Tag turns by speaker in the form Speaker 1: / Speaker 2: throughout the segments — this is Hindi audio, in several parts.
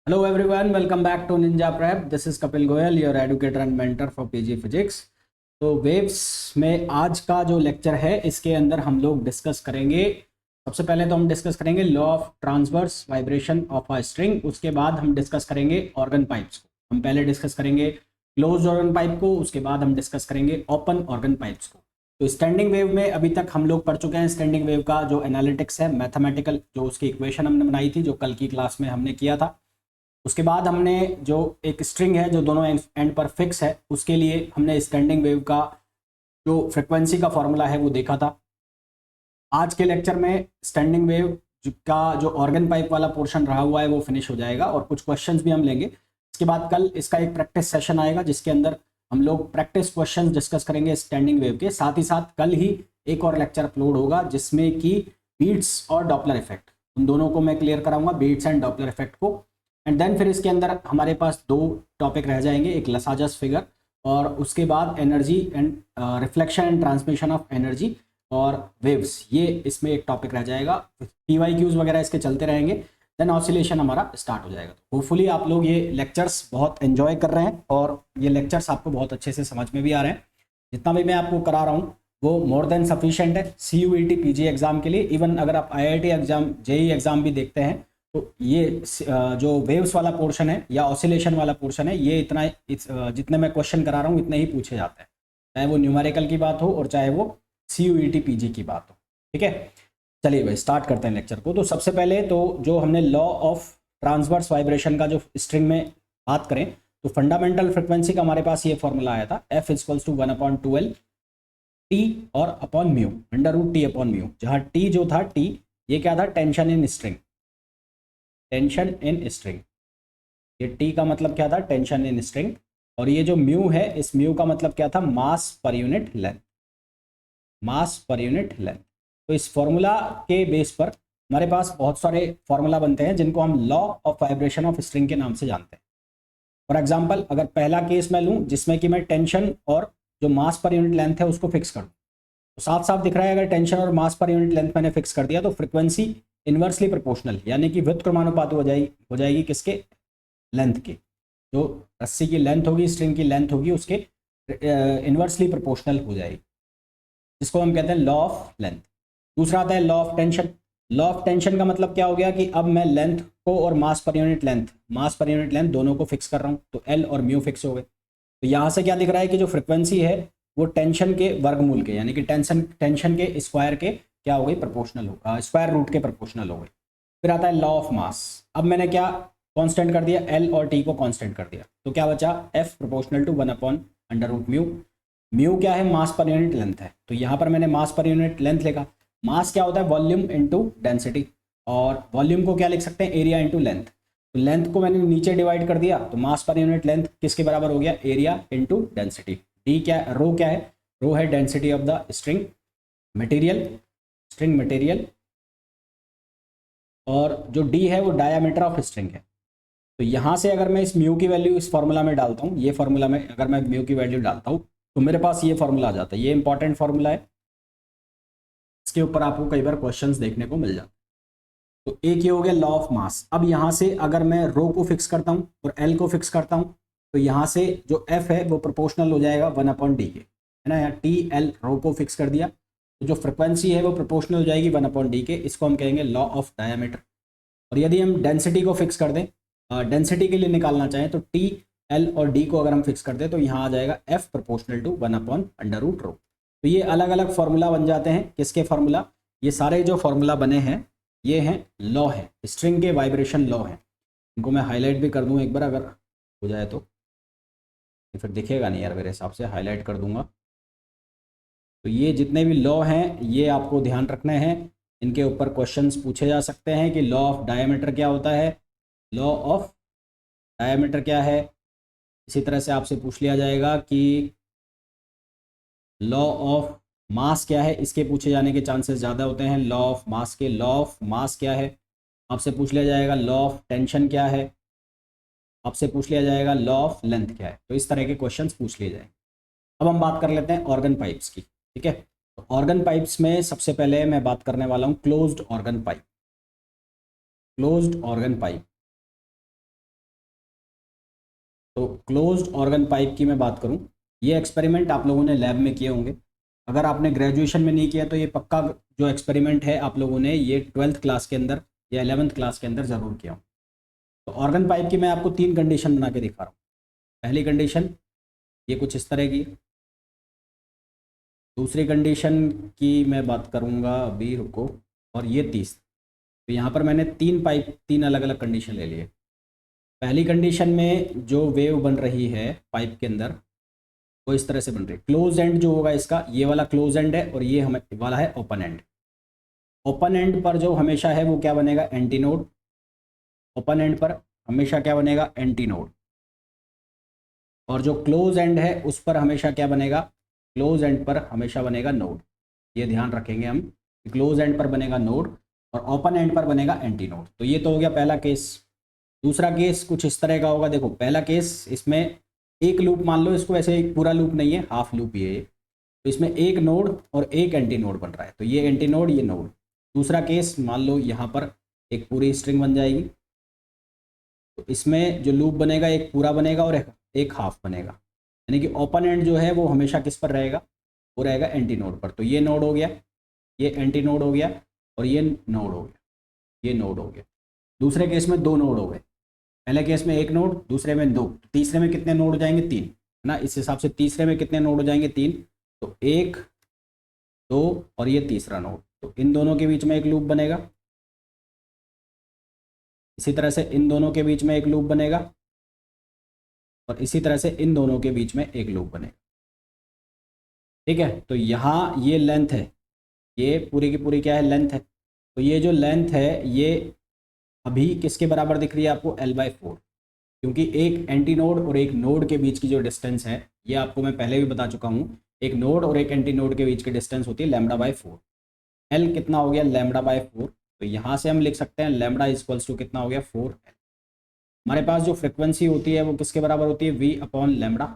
Speaker 1: Hello everyone, welcome back to Ninja Prep. This is Kapil Goyal, your educator and mentor for PG Physics. तो वेव्स में आज का जो लेक्चर है इसके अंदर हम लोग डिस्कस करेंगे। सबसे पहले तो हम डिस्कस करेंगे law of transverse vibration of a string. उसके बाद हम डिस्कस करेंगे ऑर्गन पाइप्स को। हम पहले डिस्कस करेंगे क्लोज ऑर्गन पाइप को, उसके बाद हम डिस्कस करेंगे ओपन ऑर्गन पाइप्स को। तो स्टैंडिंग वेव में अभी तक हम लोग पढ़ चुके हैं स्टैंडिंग वेव का जो एनालिटिक्स है, मैथमेटिकल जो उसकी इक्वेशन हमने बनाई थी, जो कल की क्लास में हमने किया था। उसके बाद हमने जो एक स्ट्रिंग है जो दोनों एंड पर फिक्स है, उसके लिए हमने स्टैंडिंग वेव का जो फ्रिक्वेंसी का फॉर्मूला है वो देखा था। आज के लेक्चर में स्टैंडिंग वेव का जो ऑर्गन पाइप वाला पोर्शन रहा हुआ है वो फिनिश हो जाएगा और कुछ क्वेश्चंस भी हम लेंगे। इसके बाद कल इसका एक प्रैक्टिस सेशन आएगा जिसके अंदर हम लोग प्रैक्टिस क्वेश्चन डिस्कस करेंगे स्टैंडिंग वेव के। साथ ही साथ कल ही एक और लेक्चर अपलोड होगा जिसमें कि बीट्स और डॉपलर इफेक्ट, उन दोनों को मैं क्लियर कराऊंगा, बीट्स एंड डॉपलर इफेक्ट को। एंड देन फिर इसके अंदर हमारे पास दो टॉपिक रह जाएंगे, एक लसाजस फिगर और उसके बाद energy and reflection and transmission of energy और वेव्स, ये इसमें एक टॉपिक रह जाएगा। PYQs वगैरह इसके चलते रहेंगे, देन ऑसिलेशन हमारा स्टार्ट हो जाएगा। तो होपफुली आप लोग ये लेक्चर्स बहुत एंजॉय कर रहे हैं और ये लेक्चर्स आपको बहुत अच्छे से समझ में भी आ रहे हैं। जितना भी मैं आपको करा रहा हूँ वो मोर देन सफिशिएंट है CUET PG एग्जाम के लिए। इवन अगर आप IIT एग्जाम, JEE एग्जाम भी देखते हैं तो ये जो वेव्स वाला पोर्शन है या ऑसिलेशन वाला पोर्शन है, ये इतना जितने मैं क्वेश्चन करा रहा हूँ इतने ही पूछे जाते हैं, चाहे वो न्यूमेरिकल की बात हो और चाहे वो CUET PG की बात हो। ठीक है, चलिए भाई स्टार्ट करते हैं लेक्चर को। तो सबसे पहले तो जो हमने लॉ ऑफ ट्रांसवर्स वाइब्रेशन का जो स्ट्रिंग में बात करें तो फंडामेंटल फ्रिक्वेंसी का हमारे पास ये फॉर्मूला आया था, F = 1/2L T और upon mu, √T upon mu, जहाँ T जो था T ये क्या था, tension in string, tension in string. ये T का मतलब क्या था, टेंशन इन स्ट्रिंग। और ये जो म्यू है, इस म्यू का मतलब क्या था, मास पर यूनिट लेंथ, मास पर यूनिट लेंथ। तो इस फॉर्मूला के बेस पर हमारे पास बहुत सारे फॉर्मूला बनते हैं जिनको हम law of vibration of string के नाम से जानते हैं। फॉर एग्जाम्पल अगर पहला केस मैं लूँ जिसमें कि मैं टेंशन और जो मास पर यूनिट लेंथ है उसको फिक्स कर दूँ, तो साफ साफ दिख रहा है अगर टेंशन और मास पर यूनिट लेंथ मैंने फिक्स कर दिया तो फ्रिक्वेंसी इन्वर्सली प्रोपोर्शनल यानी कि व्युत्क्रमानुपाती हो जाएगी किसके, लेंथ के। जो रस्सी की लेंथ होगी, स्ट्रिंग की लेंथ होगी, उसके इन्वर्सली प्रोपोर्शनल हो जाएगी, जिसको हम कहते हैं लॉ ऑफ लेंथ। दूसरा आता है law of tension. Law of tension का मतलब क्या हो गया कि अब मैं लेंथ को और मास पर यूनिट लेंथ, मास पर यूनिट लेंथ दोनों को फिक्स कर रहा हूँ, तो L और म्यू फिक्स हो गए। तो यहाँ से क्या दिख रहा है कि जो फ्रिक्वेंसी है वो टेंशन के वर्गमूल के यानी कि टेंशन के स्क्वायर के क्या हो गई, प्रोपोर्शनल हो, स्क्वायर रूट के प्रोपोर्शनल हो गई। फिर आता है लॉ ऑफ मास। अब मैंने क्या कांस्टेंट कर दिया, L और T को कांस्टेंट कर दिया, तो क्या बचा, F = 1/√μ। म्यू क्या है, मास पर यूनिट लेंथ है, तो यहाँ पर मैंने मास पर यूनिट लेंथ लिखा। मास क्या होता है, वॉल्यूम इनटू डेंसिटी, और वॉल्यूम को क्या लिख सकते हैं, एरिया इनटू लेंथ। तो लेंथ को मैंने नीचे डिवाइड कर दिया तो मास पर यूनिट लेंथ किसके बराबर हो गया, एरिया इनटू डेंसिटी। डी क्या, रो क्या है, रो है density of the string material, string material, और जो डी है वो डायामीटर ऑफ स्ट्रिंग है। तो यहाँ से अगर मैं इस म्यू की वैल्यू इस फॉर्मूला में डालता हूँ, ये फॉर्मूला में अगर मैं म्यू की वैल्यू डालता हूँ तो मेरे पास ये फॉर्मूला आ जाता है। ये इंपॉर्टेंट फॉर्मूला है, इसके ऊपर आपको कई बार क्वेश्चंस देखने को मिल जाते हैं। तो एक ये हो गया लॉ ऑफ मास। अब यहाँ से अगर मैं रो को फिक्स करता हूँ और एल को फिक्स करता हूँ तो यहाँ से जो एफ है वो प्रोपोर्शनल हो जाएगा 1/d के, है ना। यहाँ TL रो को फिक्स कर दिया तो जो फ्रिक्वेंसी है वो प्रोपोर्शनल हो जाएगी 1/d के, इसको हम कहेंगे लॉ ऑफ डायामीटर। और यदि हम डेंसिटी को फिक्स कर दें, डेंसिटी के लिए निकालना चाहें तो TL और D को अगर हम फिक्स कर दें तो यहाँ आ जाएगा F = 1/√ρ। तो ये अलग अलग फार्मूला बन जाते हैं, किसके फार्मूला, ये सारे जो फार्मूला बने हैं ये हैं लॉ है, स्ट्रिंग के वाइब्रेशन लॉ हैं। इनको मैं हाईलाइट भी कर दूँ एक बार अगर हो जाए तो, फिर दिखेगा नहीं यार, मेरे हिसाब से हाईलाइट कर दूंगा। तो ये जितने भी लॉ हैं ये आपको ध्यान रखने हैं, इनके ऊपर क्वेश्चंस पूछे जा सकते हैं कि लॉ ऑफ डायमीटर क्या होता है, लॉ ऑफ डायमीटर क्या है। इसी तरह से आपसे पूछ लिया जाएगा कि लॉ ऑफ मास क्या है, इसके पूछे जाने के चांसेस ज़्यादा होते हैं। लॉ ऑफ मास के, लॉ ऑफ मास क्या है, आपसे पूछ लिया जाएगा लॉ ऑफ टेंशन क्या है, आपसे पूछ लिया जाएगा लॉ ऑफ लेंथ क्या है। तो इस तरह के क्वेश्चंस पूछ लिए जाएंगे। अब हम बात कर लेते हैं ऑर्गन पाइप्स की, ठीक है। तो ऑर्गन पाइप्स में सबसे पहले मैं बात करने वाला हूँ closed organ pipe, closed organ pipe. तो क्लोज्ड ऑर्गन पाइप की मैं बात करूं, ये एक्सपेरिमेंट आप लोगों ने लैब में किए होंगे। अगर आपने ग्रेजुएशन में नहीं किया तो ये पक्का जो एक्सपेरिमेंट है आप लोगों ने ये 12th क्लास के अंदर या 11th क्लास के अंदर ज़रूर किया हो। तो ऑर्गन पाइप की मैं आपको 3 कंडीशन बना के दिखा रहा हूँ। पहली कंडीशन ये कुछ इस तरह की। दूसरी कंडीशन की मैं बात करूँगा अभी, रुको। और ये तीसरी। तो यहाँ पर मैंने 3 अलग अलग कंडीशन ले लिए। पहली कंडीशन में जो वेव बन रही है पाइप के अंदर वो इस तरह से बन रही है। क्लोज एंड जो होगा इसका, ये वाला क्लोज एंड है और ये हमें वाला है ओपन एंड। ओपन एंड पर जो हमेशा है वो क्या बनेगा, एंटी नोड। ओपन एंड पर हमेशा क्या बनेगा, एंटी नोड। और जो क्लोज एंड है उस पर हमेशा क्या बनेगा, क्लोज एंड पर हमेशा बनेगा नोड। ये ध्यान रखेंगे हम, क्लोज एंड पर बनेगा नोड और ओपन एंड पर बनेगा एंटी नोड। तो ये तो हो गया पहला केस। दूसरा केस कुछ इस तरह का होगा। देखो पहला केस, इसमें एक लूप मान लो इसको, ऐसे एक पूरा लूप नहीं है, हाफ लूप ये है। तो इसमें एक नोड और एक एंटी नोड बन रहा है, तो ये एंटी नोड ये नोड। दूसरा केस मान लो यहाँ पर एक पूरी स्ट्रिंग बन जाएगी। तो इसमें जो लूप बनेगा एक पूरा बनेगा और एक हाफ बनेगा। यानी कि ओपन एंड जो है वो हमेशा किस पर रहेगा, वो रहेगा एंटी नोड पर। तो ये नोड हो गया, ये एंटी नोड हो गया और ये नोड हो गया, ये नोड हो गया। दूसरे केस में 2 नोड हो गए। पहले केस में एक नोड, दूसरे में 2। तीसरे में कितने नोड हो जाएंगे, 3, है ना। इस हिसाब से तीसरे में कितने नोड हो जाएंगे, 3। तो 1 2 और ये तीसरा नोड। तो इन दोनों के बीच में एक लूप बनेगा। इसी तरह से इन दोनों के बीच में एक लूप बनेगा और इसी तरह से इन दोनों के बीच में एक लूप बनेगा। ठीक है, तो यहाँ ये लेंथ है, ये पूरी की पूरी क्या है, लेंथ है। तो ये जो लेंथ है ये अभी किसके बराबर दिख रही है आपको, L/4। क्योंकि एक एंटी नोड और एक नोड के बीच की जो डिस्टेंस है, ये आपको मैं पहले भी बता चुका हूँ, एक नोड और एक एंटी नोड के बीच की डिस्टेंस होती है λ/4। L कितना हो गया, λ/4। तो यहाँ से हम लिख सकते हैं लैम्बडा इक्वल्स टू कितना हो गया, 4L। हमारे पास जो फ्रिक्वेंसी होती है वो किसके बराबर होती है, V/λ।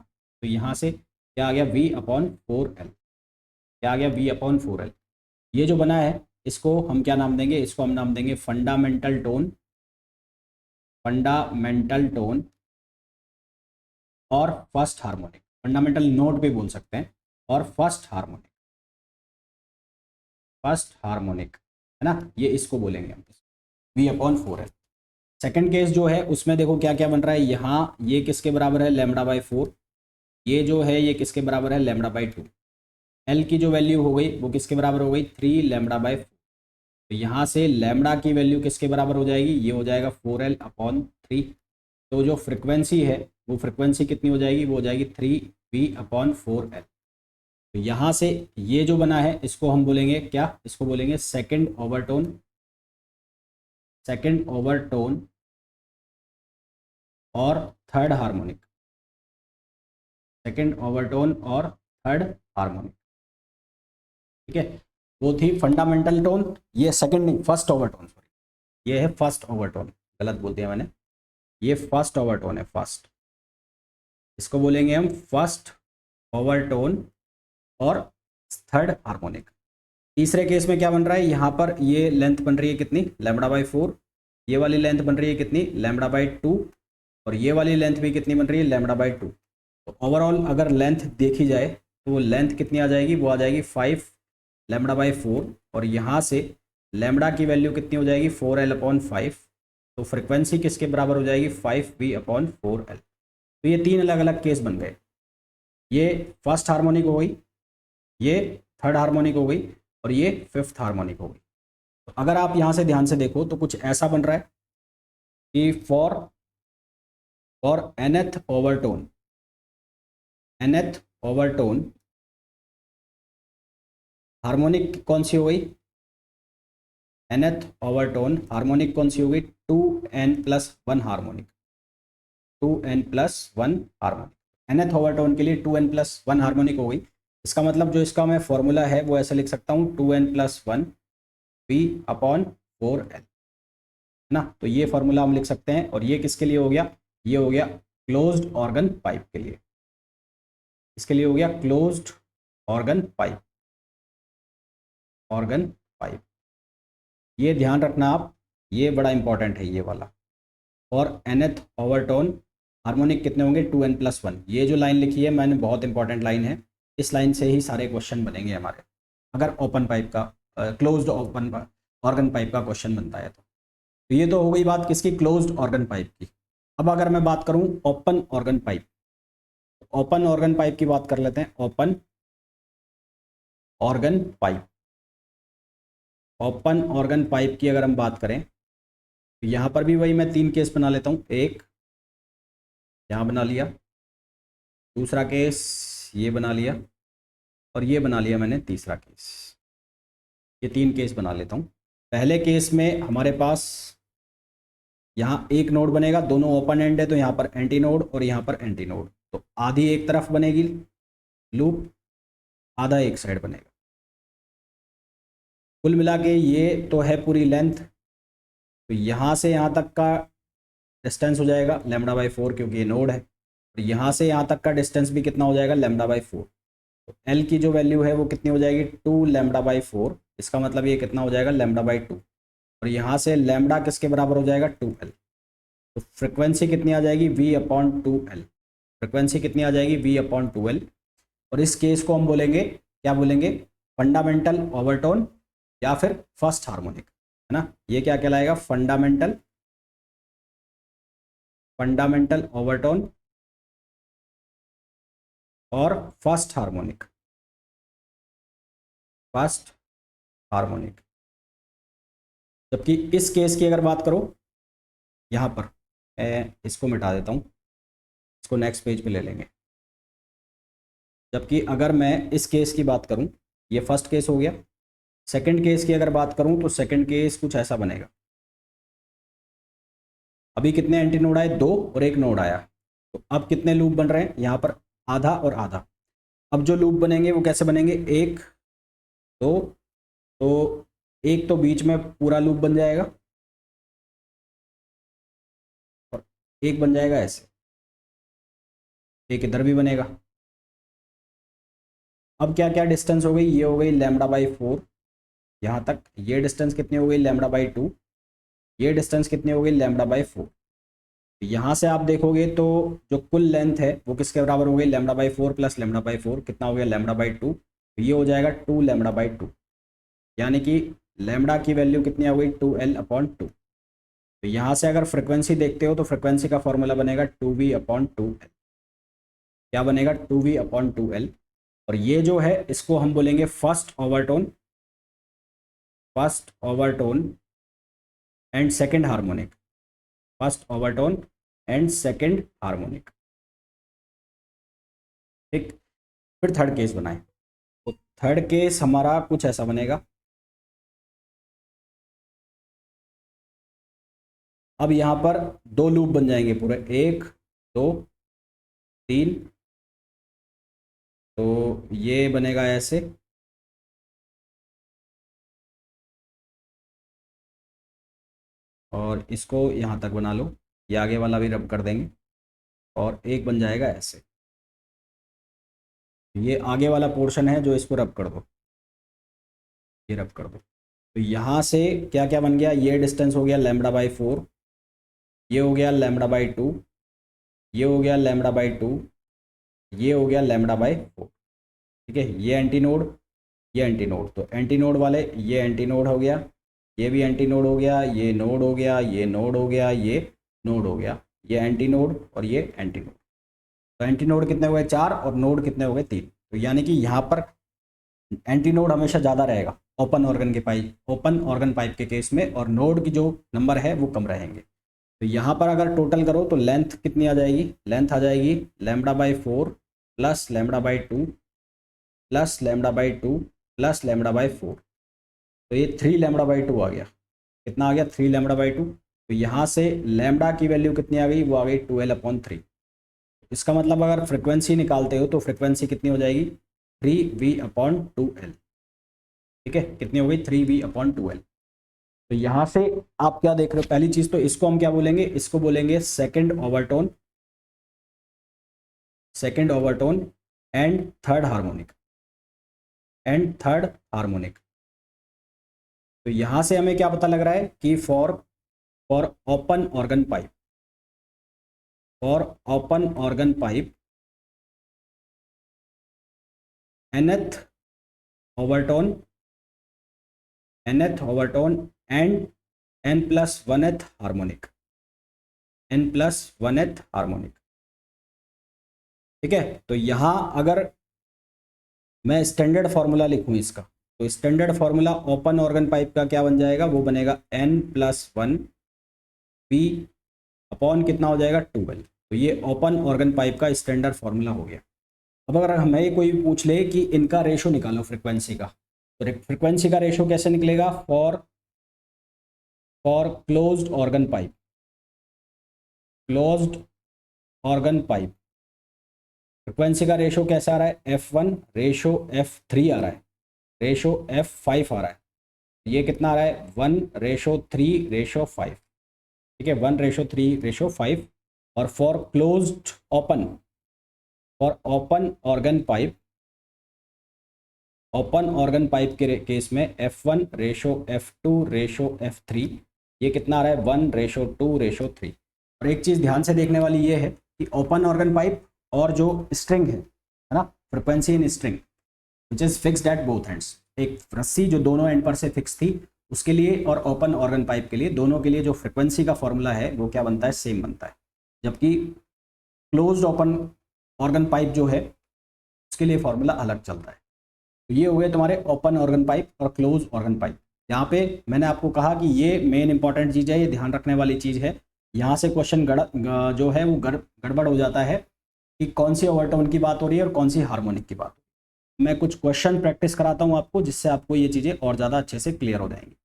Speaker 1: तो यहाँ से क्या आ गया, V/4L। क्या आ गया, V/4L। ये जो बना है इसको हम क्या नाम देंगे, इसको हम नाम देंगे फंडामेंटल टोन। फंडामेंटल टोन और फर्स्ट हार्मोनिक, फंडामेंटल नोट भी बोल सकते हैं, और फर्स्ट हार्मोनिक। फर्स्ट हार्मोनिक है ना, ये इसको बोलेंगे हम, V/4L। सेकंड केस जो है उसमें देखो क्या क्या बन रहा है, यहाँ ये किसके बराबर है, λ/4। ये जो है ये किसके बराबर है, λ/2। L की जो वैल्यू हो गई वो किसके बराबर हो गई, 3λ/4। तो यहाँ से लैम्बडा की वैल्यू किसके बराबर हो जाएगी, ये हो जाएगा 4L/3। तो जो फ्रिक्वेंसी है वो फ्रिक्वेंसी कितनी हो जाएगी, वो हो जाएगी 3V/4L। तो यहाँ से ये जो बना है इसको हम बोलेंगे क्या, इसको बोलेंगे सेकंड ओवरटोन। सेकंड ओवरटोन और थर्ड हार्मोनिक। सेकंड ओवरटोन और थर्ड हार्मोनिक। ठीक है, वो थी फंडामेंटल टोन, ये सेकंड नहीं, फर्स्ट ओवरटोन, सॉरी ये है फर्स्ट ओवरटोन, गलत बोल दिया मैंने। ये फर्स्ट ओवरटोन है, फर्स्ट। इसको बोलेंगे हम फर्स्ट ओवरटोन और थर्ड हार्मोनिक। तीसरे केस में क्या बन रहा है, यहाँ पर ये लेंथ बन रही है कितनी, λ/4। ये वाली लेंथ बन रही है कितनी, λ/2। और ये वाली लेंथ भी कितनी बन रही है, λ/2। तो ओवरऑल अगर लेंथ देखी जाए तो वो लेंथ कितनी आ जाएगी, वो आ जाएगी 5λ/4। और यहाँ से लैम्बडा की वैल्यू कितनी हो जाएगी, 4L/5। तो फ्रिक्वेंसी किसके बराबर हो जाएगी, 5V/4L। तो ये 3 अलग अलग केस बन गए। ये फर्स्ट हार्मोनिक हो गई, ये थर्ड हार्मोनिक हो गई और ये फिफ्थ हार्मोनिक हो गई। तो अगर आप यहाँ से ध्यान से देखो तो कुछ ऐसा बन रहा है कि for nth overtone, nth overtone harmonic कौन सी हो गई, nth ओवरटोन हार्मोनिक कौन सी हो गई, 2n+1 harmonic. 2n+1 harmonic, nth overtone के लिए 2n+1 हार्मोनिक हो गई। इसका मतलब जो इसका मैं फॉर्मूला है वो ऐसे लिख सकता हूँ, 2n+1 V/4L, है ना। तो ये फॉर्मूला हम लिख सकते हैं। और ये किसके लिए हो गया, ये हो गया क्लोज्ड ऑर्गन पाइप के लिए। इसके लिए हो गया closed organ pipe, organ pipe. ये ध्यान रखना आप, ये बड़ा इंपॉर्टेंट है ये वाला। और nth ओवरटोन हार्मोनिक कितने होंगे 2n+1। ये जो लाइन लिखी है मैंने बहुत इंपॉर्टेंट लाइन है, इस लाइन से ही सारे क्वेश्चन बनेंगे हमारे, अगर ओपन पाइप का क्लोज्ड ओपन ऑर्गन पाइप का क्वेश्चन बनता है तो ये तो हो गई बात किसकी, क्लोज्ड ऑर्गन पाइप की। अब अगर मैं बात करूं open organ pipe, open organ pipe की बात कर लेते हैं। Open organ pipe, open organ pipe की अगर हम बात करें तो यहाँ पर भी वही मैं 3 केस बना लेता हूँ। एक यहाँ बना लिया, दूसरा केस ये बना लिया, और ये बना लिया मैंने तीसरा केस। ये 3 केस बना लेता हूँ। पहले केस में हमारे पास यहाँ एक नोड बनेगा, दोनों ओपन एंड है तो यहाँ पर एंटी नोड और यहाँ पर एंटी नोड, तो आधी एक तरफ बनेगी लूप, आधा एक साइड बनेगा। कुल मिला के ये तो है पूरी लेंथ, तो यहाँ से यहाँ तक का डिस्टेंस हो जाएगा λ/4 क्योंकि ये नोड है, और यहाँ से यहाँ तक का डिस्टेंस भी कितना हो जाएगा λ/4। तो L की जो वैल्यू है वो कितनी हो जाएगी 2λ/4, इसका मतलब ये कितना हो जाएगा λ/2, और यहाँ से लैम्डा किसके बराबर हो जाएगा 2L। तो फ्रिक्वेंसी कितनी आ जाएगी V/2L, फ्रिक्वेंसी कितनी आ जाएगी V/2L। और इस केस को हम बोलेंगे, क्या बोलेंगे, फंडामेंटल ओवरटोन या फिर फर्स्ट हार्मोनिक, है ना। ये क्या कहलाएगा, फंडामेंटल ओवरटोन और फर्स्ट हार्मोनिक, फर्स्ट हार्मोनिक। जबकि इस केस की अगर बात करो, यहाँ पर मैं इसको मिटा देता हूँ, इसको नेक्स्ट पेज पे ले लेंगे। जबकि अगर मैं इस केस की बात करूँ, ये फर्स्ट केस हो गया। सेकंड केस की अगर बात करूँ तो सेकंड केस कुछ ऐसा बनेगा। अभी कितने एंटी नोड आए, 2 और एक नोड आया, तो अब कितने लूप बन रहे हैं यहाँ पर, आधा और आधा। अब जो लूप बनेंगे वो कैसे बनेंगे, एक दो, तो एक तो बीच में पूरा लूप बन जाएगा और एक बन जाएगा ऐसे, एक इधर भी बनेगा। अब क्या क्या डिस्टेंस हो गई, ये हो गई λ/4 यहाँ तक, ये डिस्टेंस कितनी हो गई λ/2, ये डिस्टेंस कितनी हो गई λ/4। यहाँ से आप देखोगे तो जो कुल लेंथ है वो किसके बराबर हो गई, λ/4 प्लस λ/4 कितना हो गया λ/2, तो ये हो जाएगा 2λ/2, यानी कि लैम्डा की वैल्यू कितनी हो गई 2L/2। तो यहाँ से अगर फ्रिक्वेंसी देखते हो तो फ्रिक्वेंसी का फॉर्मूला बनेगा 2V/2L, क्या बनेगा 2V/2L। और ये जो है इसको हम बोलेंगे first overtone and second harmonic, first overtone and second harmonic. ठीक, फिर थर्ड केस बनाए, तो थर्ड केस हमारा कुछ ऐसा बनेगा। अब यहाँ पर 2 लूप बन जाएंगे पूरे, 1 2 3, तो ये बनेगा ऐसे, और इसको यहाँ तक बना लो, ये आगे वाला भी रब कर देंगे, और एक बन जाएगा ऐसे। ये आगे वाला पोर्शन है जो इसको रब कर दो, ये रब कर दो। तो यहाँ से क्या क्या बन गया, ये डिस्टेंस हो गया λ/4, ये हो गया λ/2, ये हो गया λ/2, ये हो गया λ/4। ठीक है, ये एंटी नोड, ये एंटी नोड, तो एंटी नोड वाले ये एंटी नोड हो गया, ये भी एंटी नोड हो गया, ये नोड हो गया, ये नोड हो गया, ये नोड हो गया, ये एंटी नोड और ये एंटी नोड। तो एंटी नोड कितने हो गए 4 और नोड कितने हो गए 3। तो यानी कि यहाँ पर एंटी नोड हमेशा ज़्यादा रहेगा ओपन ऑर्गन पाइप के केस में, और नोड की जो नंबर है वो कम रहेंगे। तो यहाँ पर अगर टोटल करो तो लेंथ कितनी आ जाएगी, लेंथ आ जाएगी λ/4 प्लस λ/2 प्लस λ/2 प्लस λ/4, तो ये 3λ/2 आ गया। कितना आ गया 3λ/2। तो यहाँ से लैम्डा की वैल्यू कितनी आ गई, वो आ गई 2L/3। इसका मतलब अगर फ्रिक्वेंसी निकालते हो तो फ्रिक्वेंसी कितनी हो जाएगी 3V/2L। ठीक है, कितनी हो गई 3V/2L। तो यहाँ से आप क्या देख रहे हो, पहली चीज तो इसको हम क्या बोलेंगे, इसको बोलेंगे second overtone and third harmonic. तो यहाँ से हमें क्या पता लग रहा है कि for open organ for open organ pipe nth overtone and n+1th harmonic, n+1th harmonic. ठीक है, तो यहाँ अगर मैं स्टैंडर्ड फार्मूला लिखूँ इसका, तो standard formula open organ pipe का क्या बन जाएगा, वो बनेगा n+1 p अपॉन कितना हो जाएगा 12। तो ये ओपन ऑर्गन पाइप का स्टैंडर्ड फार्मूला हो गया। अब अगर हमें कोई पूछ ले कि इनका रेशो निकालो फ्रिक्वेंसी का, तो फ्रिक्वेंसी का रेशो कैसे निकलेगा, for closed organ pipe, closed organ pipe frequency का रेशो कैसा आ रहा है, f1 रेशो f3 आ रहा है, रेशो f5 आ रहा है। ये कितना आ रहा है, 1:3:5। ठीक है, 1:3:5। और for closed open, for open organ pipe, open organ pipe के केस में f1 ratio f2 ratio f3, ये कितना आ रहा है, 1:2:3। और एक चीज़ ध्यान से देखने वाली ये है कि ओपन ऑर्गन पाइप और जो स्ट्रिंग है ना, frequency in string which is fixed at both ends, एक रस्सी जो दोनों एंड पर से फिक्स थी उसके लिए और ओपन ऑर्गन पाइप के लिए, दोनों के लिए जो फ्रिक्वेंसी का फॉर्मूला है वो क्या बनता है, सेम बनता है। जबकि क्लोज्ड ओपन ऑर्गन पाइप जो है उसके लिए फॉर्मूला अलग चलता है। तो ये हो गए तुम्हारे ओपन ऑर्गन पाइप और क्लोज ऑर्गन पाइप। यहाँ पे मैंने आपको कहा कि ये मेन इंपॉर्टेंट चीज़ है, ये ध्यान रखने वाली चीज़ है। यहाँ से क्वेश्चन जो है वो गड़बड़ हो जाता है कि कौन सी ओवरटोन की बात हो रही है और कौन सी हार्मोनिक की बात। मैं कुछ क्वेश्चन प्रैक्टिस कराता हूँ आपको, जिससे आपको ये चीज़ें और ज़्यादा अच्छे से क्लियर हो जाएंगी।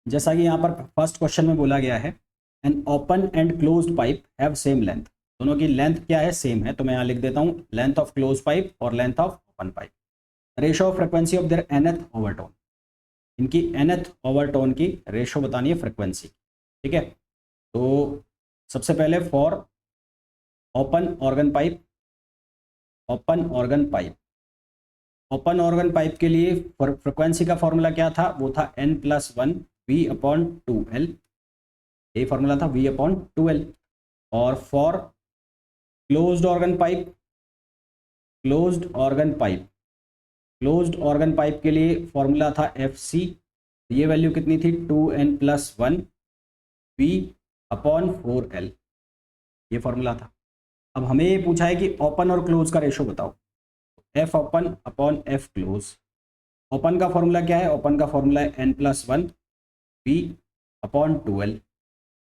Speaker 1: जैसा कि यहाँ पर फर्स्ट क्वेश्चन में बोला गया है, an open and closed pipe have same length, दोनों की लेंथ क्या है, सेम है। तो मैं यहाँ लिख देता हूँ लेंथ ऑफ क्लोज पाइप और length of open pipe. Ratio of frequency of their nth overtone, इनकी nth ओवरटोन की रेशो बतानी है फ्रिक्वेंसी। ठीक है, तो सबसे पहले for open organ pipe, open organ pipe, open organ pipe के लिए फ्रिक्वेंसी का फॉर्मूला क्या था, वो था n+1 v/2l, यही फॉर्मूला था v/2l। और for closed organ pipe, closed organ pipe, closed organ pipe के लिए फॉर्मूला था fc, ये वैल्यू कितनी थी, 2n+1 v/4l, ये फॉर्मूला था। अब हमें ये पूछा है कि ओपन और क्लोज का रेशो बताओ, f open upon f close. Open का फॉर्मूला क्या है, ओपन का फॉर्मूला है n+1 v/2l,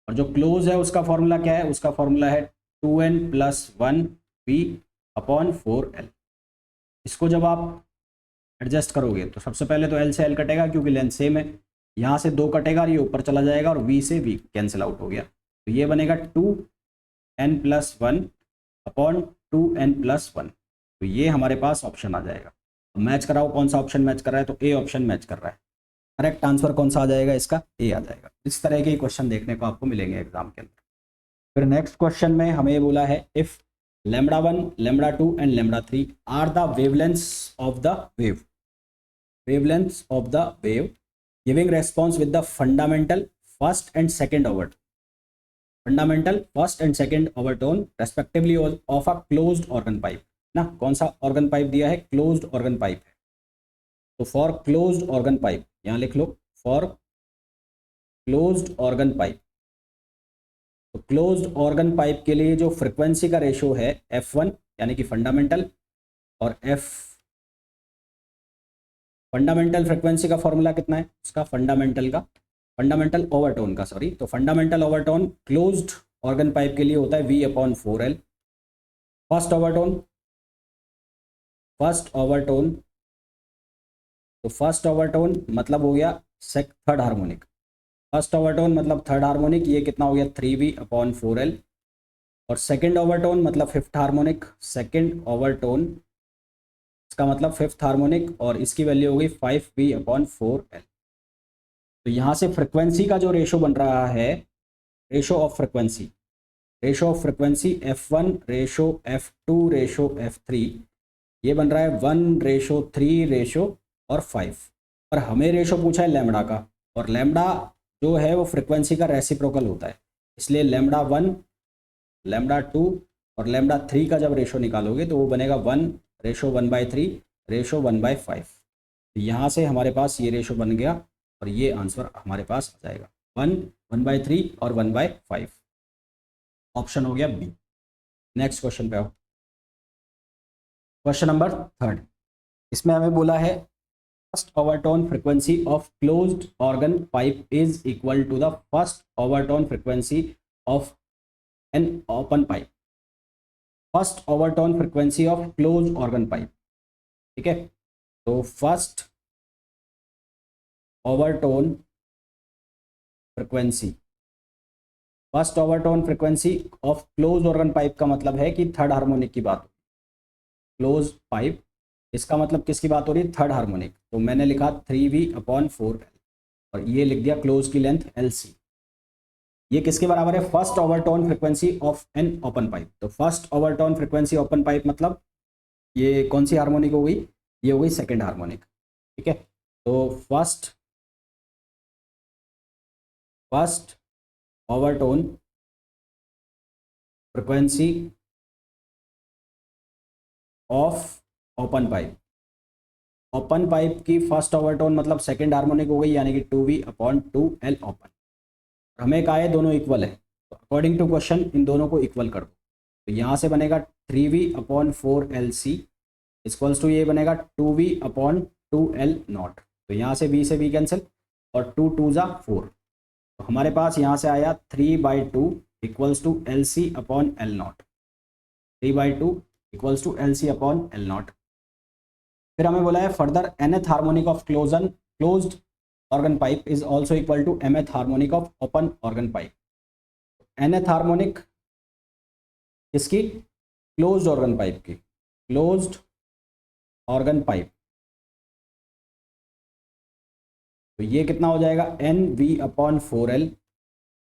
Speaker 1: और जो क्लोज है उसका फॉर्मूला क्या है, उसका फॉर्मूला है 2n+1 v/4l। इसको जब आप एडजस्ट करोगे तो सबसे पहले तो l से l कटेगा क्योंकि लेंथ सेम है, यहाँ से 2 कटेगा और ये ऊपर चला जाएगा और v से v कैंसिल आउट हो गया, तो ये बनेगा 2n+1 अपॉन 2n+1। तो ये हमारे पास ऑप्शन आ जाएगा। मैच कराओ, कौन सा ऑप्शन मैच कर रहा है, तो ए ऑप्शन मैच कर रहा है। करेक्ट आंसर कौन सा आ जाएगा, इसका ए आ जाएगा। इस तरह के क्वेश्चन देखने को आपको मिलेंगे एग्जाम के अंदर। फिर नेक्स्ट क्वेश्चन में हमें ये बोला है, if λ1 λ2 and λ3 are the wavelengths of the wave, wavelengths of the wave giving response with the fundamental first and second overtone, fundamental first and second overtone respectively of a closed organ pipe ना, कौन सा ऑर्गन पाइप दिया है, क्लोज्ड ऑर्गन पाइप है। तो फॉर क्लोज्ड ऑर्गन पाइप यहाँ लिख लो, फॉर क्लोज्ड ऑर्गन पाइप, तो क्लोज्ड ऑर्गन पाइप के लिए जो फ्रिक्वेंसी का रेशो है f1 यानी कि फंडामेंटल, और फंडामेंटल फ्रिक्वेंसी का फॉर्मूला कितना है उसका, फंडामेंटल ओवरटोन का, सॉरी, तो fundamental overtone closed organ pipe के लिए होता है v/4l। फर्स्ट ओवरटोन, तो फर्स्ट ओवरटोन मतलब हो गया थर्ड हार्मोनिक, फर्स्ट ओवरटोन मतलब थर्ड हार्मोनिक, ये कितना हो गया 3v/4l। और सेकेंड ओवरटोन मतलब फिफ्थ हार्मोनिक, सेकेंड ओवरटोन इसका मतलब फिफ्थ हार्मोनिक, और इसकी वैल्यू होगी 5v/4l। तो यहाँ से फ्रिक्वेंसी का जो रेशो बन रहा है, ratio of frequency f1 ratio f2 ratio f3, ये बन रहा है 1:3 रेशो और 5। और हमें रेशो पूछा है लैम्बडा का, और लैम्बडा जो है वो फ्रिक्वेंसी का रेसिप्रोकल होता है, इसलिए λ1 λ2 और λ3 का जब रेशो निकालोगे तो वो बनेगा 1:1/3 1:5। तो यहाँ से हमारे पास ये रेशो बन गया और ये आंसर हमारे पास आ जाएगा 1:3 और 1/5। ऑप्शन हो गया बी। नेक्स्ट क्वेश्चन पे आओ। क्वेश्चन नंबर 3, इसमें हमें बोला है first overtone frequency of closed organ pipe is equal to the first overtone frequency of an open pipe. First overtone frequency of closed organ pipe, ठीक है। तो first overtone frequency, first overtone frequency of close organ pipe का मतलब है कि थर्ड हार्मोनिक की बात। क्लोज पाइप, इसका मतलब किसकी बात हो रही है? Third harmonic. तो मैंने लिखा 3v/4l और ये लिख दिया क्लोज की लेंथ LC। ये किसके बराबर है? First overtone frequency of an open pipe. तो first overtone frequency open pipe मतलब ये कौन सी हार्मोनिक हो गई? ये हो गई सेकेंड हार्मोनिक, ठीक है। तो first overtone frequency of open pipe, open pipe की फर्स्ट ओवरटोन मतलब सेकेंड हार्मोनिक हो गई, यानी कि 2v/2l ओपन। हमें कहा है दोनों इक्वल है, तो अकॉर्डिंग टू क्वेश्चन इन दोनों को इक्वल कर दो। तो यहाँ से बनेगा 3v/4lc इक्वल्स टू ये बनेगा 2v/2l नॉट। तो यहाँ से b से b कैंसिल और 2 2 जा 4। तो हमारे पास यहाँ से आया 3/2 equals to LC/L naught. 3/2 equals to LC/L naught. फिर हमें बोला है further nth harmonic of closed organ pipe is also equal to mth harmonic of open organ pipe. nth harmonic किसकी? क्लोज्ड ऑर्गन पाइप की, क्लोज्ड ऑर्गन पाइप। तो ये कितना हो जाएगा? NV/4l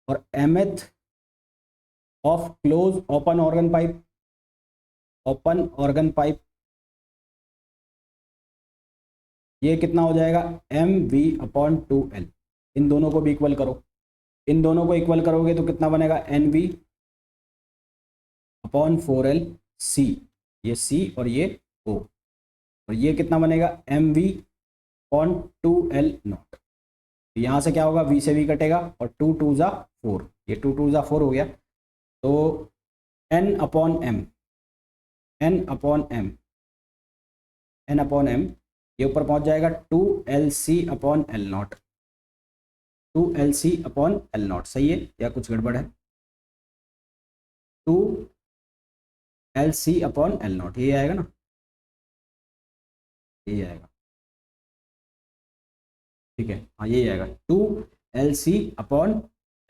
Speaker 1: और mth of close open organ pipe, open organ pipe ये कितना हो जाएगा? MV/2l। इन दोनों को भी इक्वल करो, इन दोनों को इक्वल करोगे तो कितना बनेगा? NV/4l C, ये C और ये O, और ये कितना बनेगा? MV/2l not. तो यहाँ से क्या होगा? V से V कटेगा और 2 2 जा 4, ये 2 2 जा 4 हो गया। तो N/M ये ऊपर पहुंच जाएगा 2LC/L नॉट। 2LC/L नॉट सही है या कुछ गड़बड़ है? 2LC/L नॉट ये आएगा ना, ये आएगा, ठीक है। हाँ यही आएगा 2LC/L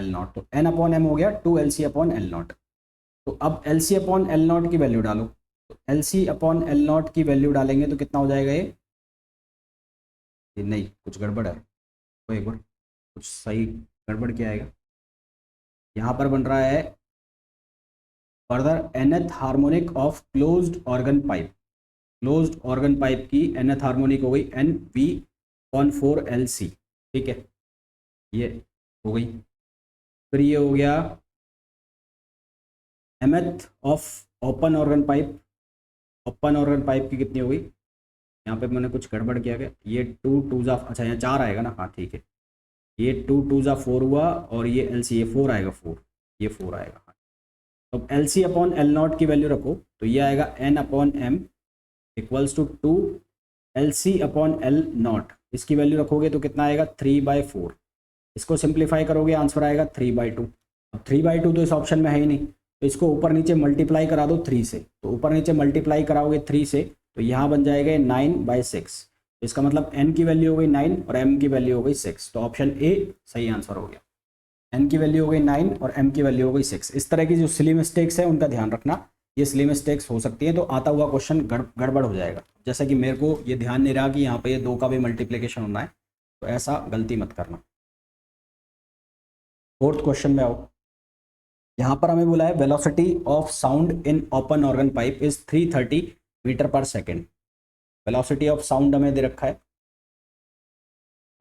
Speaker 1: नॉट। तो N/M हो गया 2LC/L नॉट। तो अब LC/L नॉट की वैल्यू डालो। तो LC/L नॉट की वैल्यू डालेंगे तो कितना हो जाएगा? ये नहीं, कुछ गड़बड़ है, तो एक बार कुछ सही गड़बड़ क्या आएगा? यहाँ पर बन रहा है further nth harmonic of closed organ pipe. Closed organ pipe की nth हार्मोनिक हो गई NV/4lc, ठीक है, ये हो गई। फिर ये हो गया mth of open organ pipe, open organ pipe की कितनी हो गई? यहाँ पे मैंने कुछ गड़बड़ किया गया, ये 2 2 जा, अच्छा यहाँ 4 आएगा ना, हाँ ठीक है, ये 2 2 जा 4 हुआ और ये LC ये 4 आएगा, 4 ये 4 आएगा। हाँ तो LC/L नॉट की वैल्यू रखो तो ये आएगा N/M equals to 2LC/L naught. इसकी वैल्यू रखोगे तो कितना आएगा? 3/4। इसको सिंप्लीफाई करोगे आंसर आएगा 3/2। अब 3/2 तो इस ऑप्शन में है ही नहीं, तो इसको ऊपर नीचे मल्टीप्लाई करा दो 3 से। तो ऊपर नीचे मल्टीप्लाई कराओगे 3 से तो यहाँ बन जाएगा 9/6। इसका मतलब n की वैल्यू हो गई 9 और m की वैल्यू हो गई 6। तो ऑप्शन ए सही आंसर हो गया। n की वैल्यू हो गई 9 और m की वैल्यू हो गई 6। इस तरह की जो सिली मिस्टेक्स है उनका ध्यान रखना, ये सिली मिस्टेक्स हो सकती है तो आता हुआ क्वेश्चन गड़बड़ हो जाएगा। जैसा कि मेरे को ये ध्यान नहीं रहा कि यहाँ पे ये 2 का भी मल्टीप्लिकेशन होना है, तो ऐसा गलती मत करना। फोर्थ क्वेश्चन में आओ। यहाँ पर हमें बोला है velocity of sound in open organ pipe is 330 metre per second. Velocity of sound हमें दे रखा है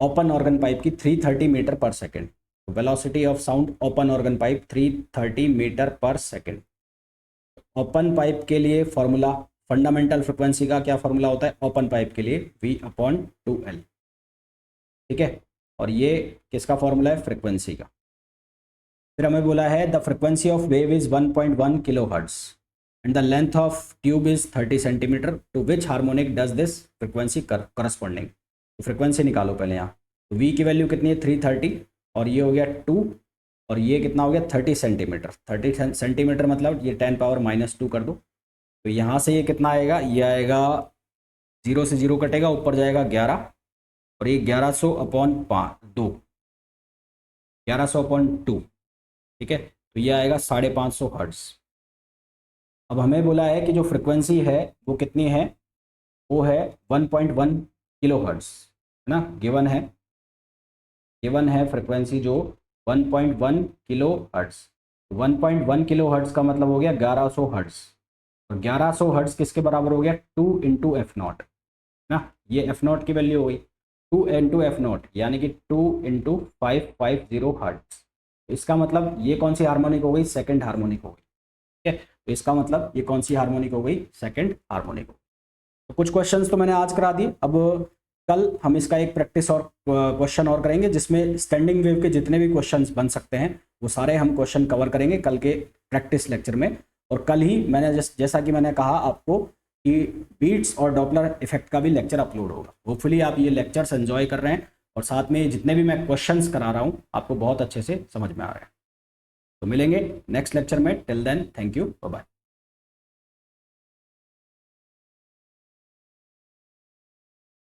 Speaker 1: ओपन ऑर्गन पाइप की 330 metre per second. Velocity of sound open organ pipe 330 metre per second. Open pipe के लिए फॉर्मूला, फंडामेंटल फ्रिक्वेंसी का क्या फॉर्मूला होता है ओपन पाइप के लिए, V/2L, ठीक है। और ये किसका फॉर्मूला है, फ्रिक्वेंसी का। फिर हमें बोला है the frequency of wave is 1.1 kilo hertz and the length of tube is 30 centimetre, to which harmonic does this frequency corresponding. तो फ्रिक्वेंसी निकालो पहले यहाँ। तो V की वैल्यू कितनी है 330, और ये हो गया 2, और ये कितना हो गया 30 सेंटीमीटर। 30 सेंटीमीटर मतलब ये 10⁻⁻2 कर दो। तो यहाँ से ये कितना आएगा, ये आएगा 0 से 0 कटेगा, ऊपर जाएगा 11, और ये 1100/2, 1100/2, ठीक है। तो ये आएगा 550 हर्ट्ज। अब हमें बोला है कि जो फ्रिक्वेंसी है वो कितनी है, वो है 1.1 किलो हर्ट्ज, है ना, गिवन है फ्रिक्वेंसी जो 1.1 किलो हर्ट्ज। 1.1 किलो हर्ट्ज का मतलब हो गया 1100 हर्ट्ज, और 1100 हर्ट्ज किसके बराबर हो गया, 2 × F0 ना, ये F0 की वैल्यू हो गई 2 × F0, यानी कि 2 × 550 हर्ट्ज। इसका मतलब ये कौन सी हार्मोनिक हो गई, सेकंड हार्मोनिक हो गई, ठीक है। तो इसका मतलब ये कौन सी हार्मोनिक हो गई, सेकंड हार्मोनिक हो गई। तो कुछ क्वेश्चंस तो मैंने आज करा दिए। अब कल हम इसका एक प्रैक्टिस और क्वेश्चन और करेंगे, जिसमें स्टैंडिंग वेव के जितने भी क्वेश्चंस बन सकते हैं वो सारे हम क्वेश्चन कवर करेंगे कल के प्रैक्टिस लेक्चर में। और कल ही मैंने जैसा कि मैंने कहा आपको कि बीट्स और डॉपलर इफेक्ट का भी लेक्चर अपलोड होगा। होपफुली आप ये लेक्चर्स एंजॉय कर रहे हैं, और साथ में जितने भी मैं क्वेश्चंस करा रहा हूँ आपको बहुत अच्छे से समझ में आ रहे हैं। तो मिलेंगे नेक्स्ट लेक्चर में, till then thank you, bye bye.